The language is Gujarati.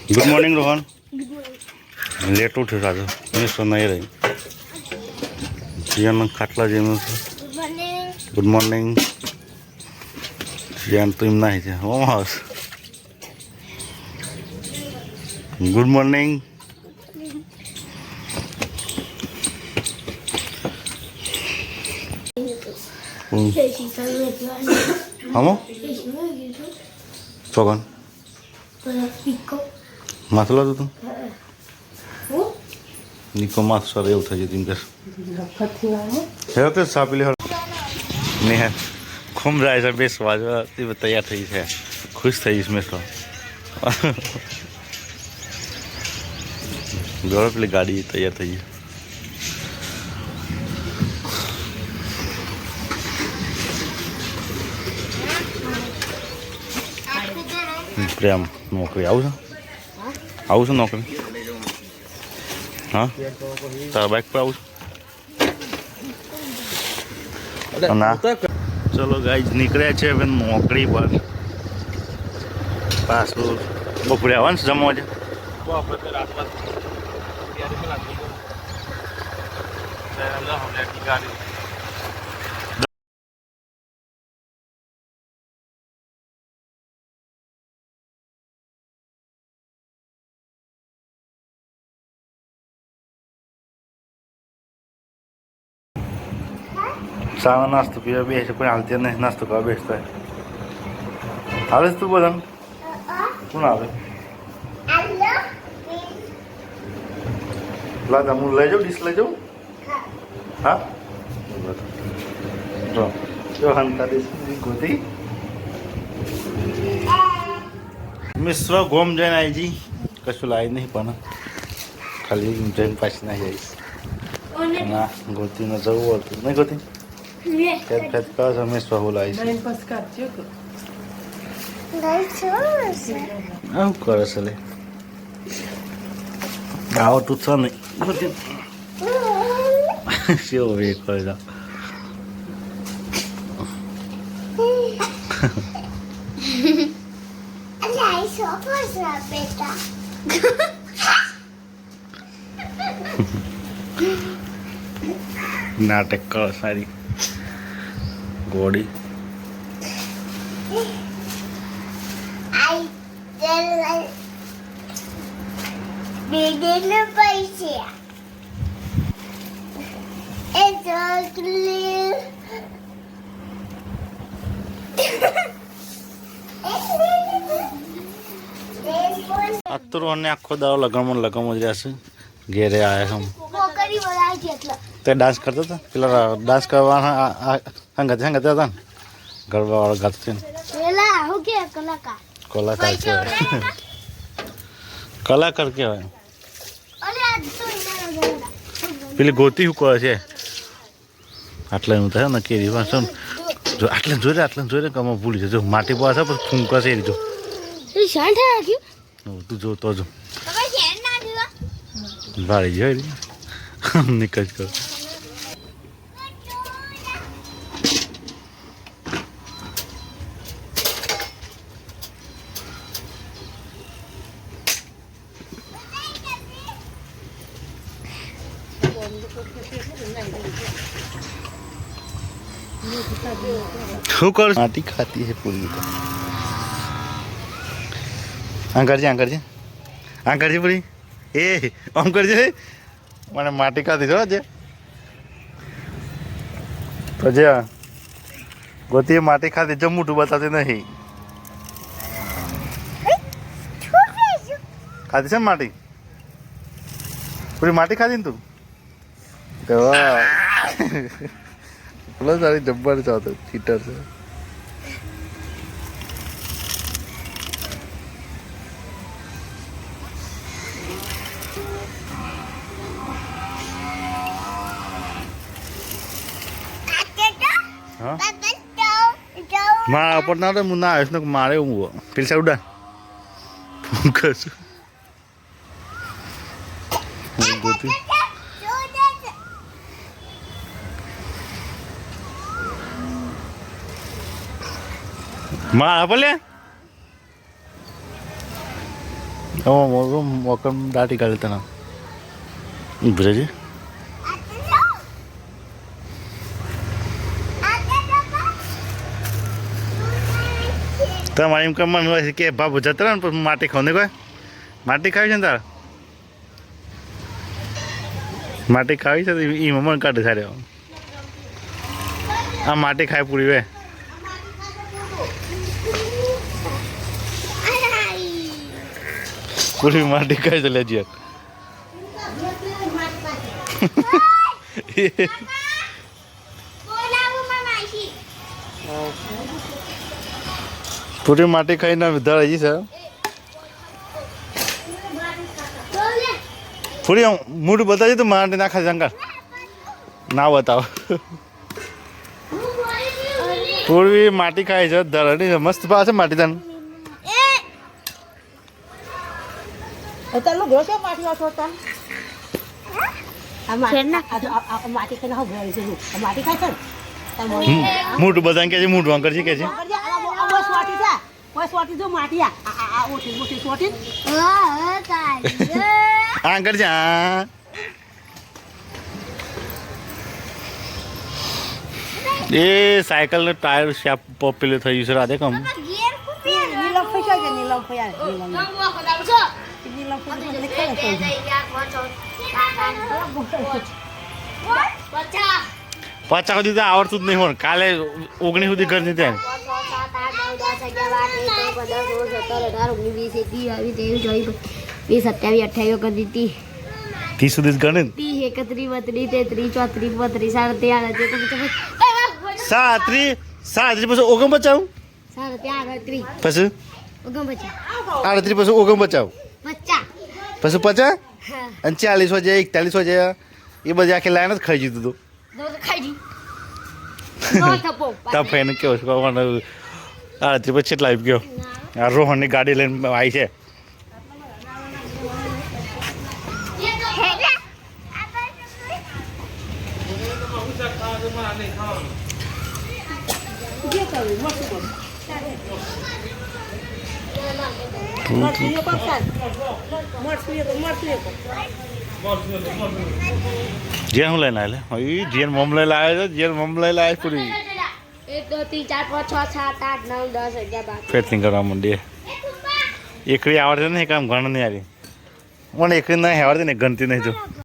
Good morning Rohan. लेट उठे आज मी सो नहीं रही जियान खाटला जेम गुड मॉर्निंग जियान तुम नहीं थे ओ हाउस गुड मॉर्निंग हम ચોગન માથલો તો તું નીકો માથ સર એવું થઈ જતું કે હે કે સાપલી ને હે ઘૂમ જાય છે બેસવા જો તૈયાર થઈ છે ખુશ થઈ જઈશ મેં તો જોડે પેલી ગાડી તૈયાર થઈ ગઈ પ્રેમ નોકરી આવું છે નોકરી હા તારા બાઇક પર આવું છું ના ચલો ગાઈઝ નીકળ્યા છે હવે નોકરી પર પાછું બપોરે આવવાનું છે જમવા છે સાવા નાસ્તો પીવા બેસે પણ હાલતી નહીં નાસ્તો કરવા બેસતા આવે તું બધા કોણ આવે લાદા હું લઈ જાઉં ડીશ લઈ જાઉં હા જો હંતા ડીશ ગોતી મિશ્ર ગોમ જઈને આવી જી કશું લાવી નહીં પણ ખાલી જઈને પાછી ના જઈશ ના ગોતી ને જવું હતું નહીં ગોતી ફેદ ફેદ કરો છો મેં સ્વહુ લાવીશ આવું કરે છે લે આવો તું છો નહીં ગોતી શેવો એ કરે જા નાટક કરો સારી ગોડી પૈસા આ તો રોહનને આખો દાડો લગનમાં જ રહેશે ઘેરે આવ્યા છે તે ડાન્સ કરતો હતો પેલા ડાન્સ કરવાના સંગત હતા ને ગરબા વાળો ગાતો છે કલાકાર કહેવાય કલાકાર કહેવાય પેલી ગોતી શું કહે છે આટલા એવું થાય ને કેરી શું જો આટલે જોઈ રે કમો ભૂલી જજો માટી પાસે પછી ફૂંકા છે જો તું જોતો જો ભાડી જોઈ નીકળ કર શું કર માટી ખાતી है પૂરી તો આ કરજે પૂરી એ આમ કરજે મને માટી ખાધી છો જે તો જે ગોતી માટી ખાધી જો મોટું બતાવતી નહીં ખાધી છે ને માટી પૂરી માટી ખાધી ને તું પેલો સારી જબ્બર છે તો ચીટર છે મારા પર ના હું ના આવીશ ને મારે હું પેલી સાઈડ ઉડા કશું મારા ભલે મોકમ દાટી કાઢે તને ઉભરેજી તમારે એમ કમવાનું હોય છે કે બાબુ જતા ને પછી માટી ખાવ ને કોઈ માટી ખાવી છે ને તારે માટી ખાવી છે તો એ મમ્મી કાઢે સારે આ માટી ખાય પૂરી વે પૂરી માટી ખાય તો લેજે પૂરી માટી ખાઈને વધારે છે પૂરી મોઢું બતાવજે તો માટી નાખા જંગલ ના બતાવો પૂરી માટી ખાય છે ધરણી મસ્ત પાસે માટી તને મોઢું બધા કે છે મોઢું અંકર છે કે છે અંકર છે એ સાયકલ નું ટાયર શાપ પોપ્યુલર થઈ ગયું છે રાધે કમ પાછા સુધી તો આવડતું જ નહીં હોય કાલે 19 સુધી ઘર નહીં થાય 30 સુધી જ ગણે 31 32 33 34 35 37 પછી ઓગમ બચાવું 37 પછી ઓગમ બચા 38 પછી ઓગમ બચાવું 50 પછી 50 અને 40 હોય જાય 41 હોય જાય એ બધી આખી લાઈન જ ખાઈ જીધું તું તપે એને કેવું છે કોણ 38 પછી કેટલા આવી ગયો આ રોહનની ગાડી લઈને આવી છે જેન હું લઈને આવ્યા જેન મમ લઈને આવ્યા છે જેન મમ લઈને આવ્યા પૂરી 1 2 3 4 5 6 7 8 9 10 11 12 ફેટિંગ કરવા માંડીએ એકડી આવડે નહીં કામ ઘણ નહીં આવી મને એકડી નહીં આવડતી ને ગણતી નહીં તો